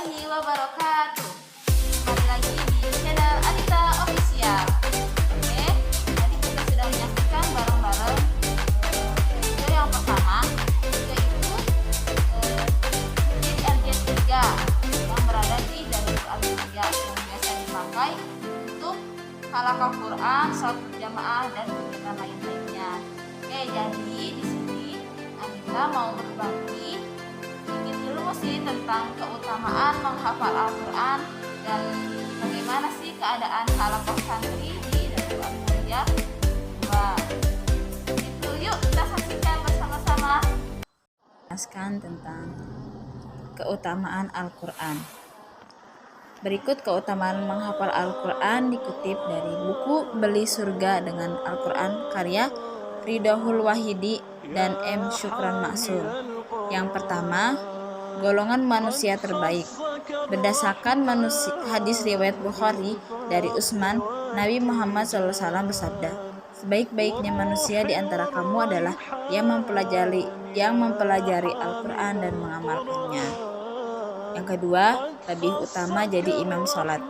warahmatullahi wabarakatuh. Kembali lagi di channel Anita Official. Oke, tadi kita sudah menyaksikan bareng-bareng video yang pertama, yaitu masjid RJ3 yang berada di Darul RJ3 yang biasa dipakai untuk halaqah Quran, salat berjamaah dan kegiatan lain-lainnya. Oke, jadi di sini Anita mau berbagi sih tentang keutamaan menghafal Al-Quran dan bagaimana sih keadaan halaqah santri di Darul Arqam. Wah, itu yuk kita saksikan bersama-sama. Jelaskan tentang keutamaan Al-Quran. Berikut keutamaan menghafal Al-Quran dikutip dari buku Beli Surga dengan Al-Quran karya Ridhohul Wahidi dan M. Syukran Maksum. Yang pertama, golongan manusia terbaik. Berdasarkan hadis riwayat Bukhari dari Utsman, Nabi Muhammad SAW bersabda, sebaik-baiknya manusia di antara kamu adalah yang mempelajari Al-Quran dan mengamalkannya. Yang kedua, lebih utama jadi imam sholat.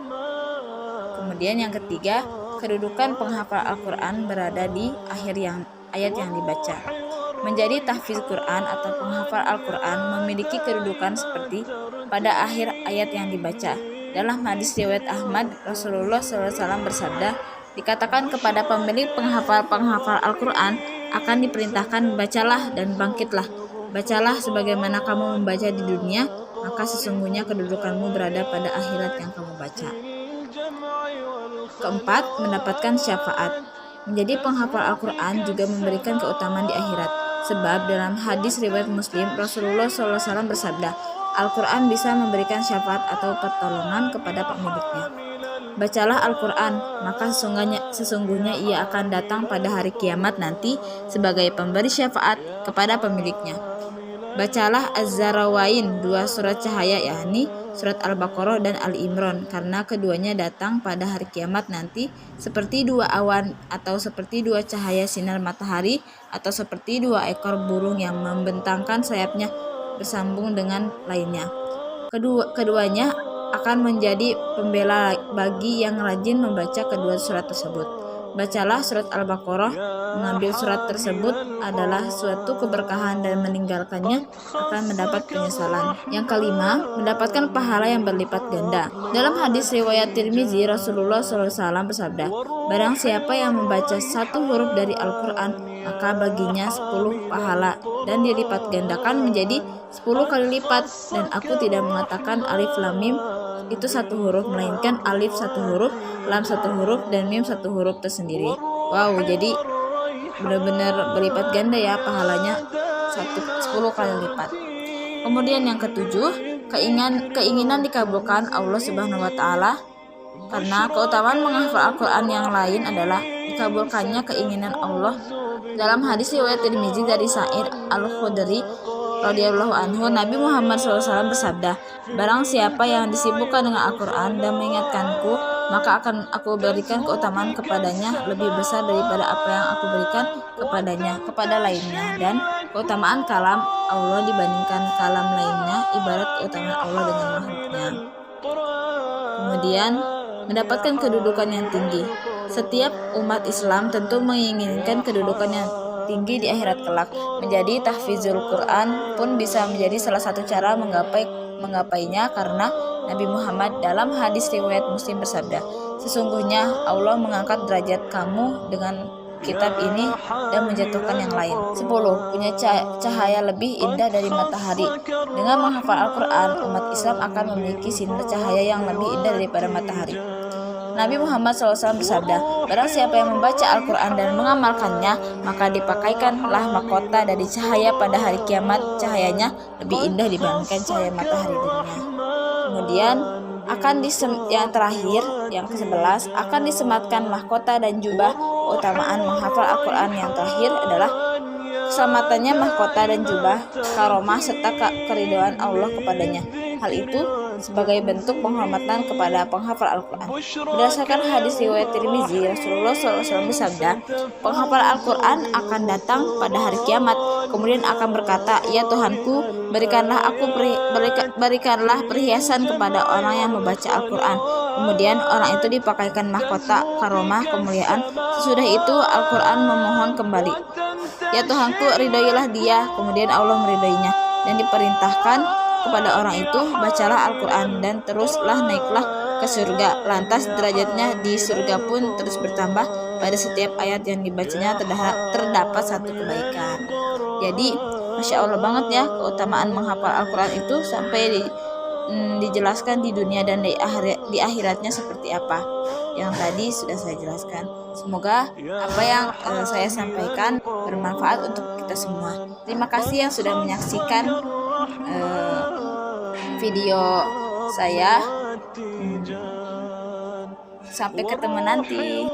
Kemudian yang ketiga, kedudukan penghafal Al-Quran berada di akhir ayat yang dibaca. Menjadi tahfiz Quran atau penghafal Al-Quran memiliki kedudukan seperti pada akhir ayat yang dibaca. Dalam hadis riwayat Ahmad, Rasulullah SAW bersabda, dikatakan kepada pemilik penghafal Al-Quran akan diperintahkan, bacalah dan bangkitlah. Bacalah sebagaimana kamu membaca di dunia, maka sesungguhnya kedudukanmu berada pada akhirat yang kamu baca. Keempat, mendapatkan syafaat. Menjadi penghafal Al-Quran juga memberikan keutamaan di akhirat. Sebab dalam hadis riwayat Muslim, Rasulullah SAW bersabda, Al-Quran bisa memberikan syafaat atau pertolongan kepada pemiliknya. Bacalah Al-Quran, maka sesungguhnya ia akan datang pada hari kiamat nanti sebagai pemberi syafaat kepada pemiliknya. Bacalah Az-Zarawain, dua surat cahaya, yakni surat Al-Baqarah dan Al-Imran, karena keduanya datang pada hari kiamat nanti seperti dua awan atau seperti dua cahaya sinar matahari atau seperti dua ekor burung yang membentangkan sayapnya bersambung dengan lainnya. Keduanya akan menjadi pembela bagi yang rajin membaca kedua surat tersebut. Bacalah surat Al-Baqarah. Mengambil surat tersebut adalah suatu keberkahan dan meninggalkannya akan mendapat penyesalan. Yang kelima, mendapatkan pahala yang berlipat ganda. Dalam hadis riwayat Tirmizi, Rasulullah SAW bersabda, barang siapa yang membaca satu huruf dari Al-Quran, maka baginya 10 pahala dan dilipat gandakan menjadi 10 kali lipat. Dan aku tidak mengatakan alif lam mim itu satu huruf, melainkan alif satu huruf, lam satu huruf, dan mim satu huruf tersendiri. Wow, jadi benar-benar berlipat ganda ya pahalanya, 10 kali lipat. Kemudian yang ketujuh, keinginan dikabulkan Allah Subhanahu wa taala. Karena keutamaan menghafal Al-Quran yang lain adalah dikabulkannya keinginan Allah. Dalam hadis riwayat Tirmizi dari Sa'id Al-Khudri radhiyallahu anhu, Nabi Muhammad SAW bersabda, barang siapa yang disibukkan dengan Al-Quran dan mengingatkanku, maka akan aku berikan keutamaan kepadanya lebih besar daripada apa yang aku berikan kepada lainnya. Dan keutamaan kalam Allah dibandingkan kalam lainnya ibarat keutamaan Allah dengan makhluknya. Kemudian mendapatkan kedudukan yang tinggi. Setiap umat Islam tentu menginginkan kedudukan yang tinggi di akhirat kelak. Menjadi tahfizul Quran pun bisa menjadi salah satu cara menggapainya, karena Nabi Muhammad dalam hadis riwayat Muslim bersabda, sesungguhnya Allah mengangkat derajat kamu dengan kitab ini dan menjatuhkan yang lain. 10. Punya cahaya lebih indah dari matahari. Dengan menghafal Al-Quran, umat Islam akan memiliki sinar cahaya yang lebih indah daripada matahari. Nabi Muhammad SAW bersabda, barang siapa yang membaca Al-Quran dan mengamalkannya, maka dipakaikanlah mahkota dari cahaya pada hari kiamat. Cahayanya lebih indah dibandingkan cahaya matahari dunia. Kemudian yang terakhir, yang ke-11, akan disematkan mahkota dan jubah. Keutamaan menghafal Al-Quran yang terakhir adalah keselamatannya mahkota dan jubah, karomah serta keridhaan Allah kepadanya. Hal itu sebagai bentuk penghormatan kepada penghafal Al-Quran. Berdasarkan hadis riwayat Tirmizi, Rasulullah SAW bersabda, penghafal Al-Quran akan datang pada hari kiamat, kemudian akan berkata, ya Tuhanku, berikanlah perhiasan kepada orang yang membaca Al-Quran. Kemudian orang itu dipakaikan mahkota, karomah, kemuliaan. Sesudah itu Al-Quran memohon kembali, ya Tuhanku, ridhoilah dia. Kemudian Allah meridhoinya dan diperintahkan kepada orang itu, bacalah Al-Quran dan teruslah naiklah ke surga. Lantas derajatnya di surga pun terus bertambah. Pada setiap ayat yang dibacanya terdapat satu kebaikan. Jadi Masya Allah banget ya keutamaan menghafal Al-Quran itu, sampai dijelaskan di dunia dan di akhiratnya seperti apa yang tadi sudah saya jelaskan. Semoga apa yang saya sampaikan bermanfaat untuk kita semua. Terima kasih yang sudah menyaksikan video saya. Sampai ketemu nanti.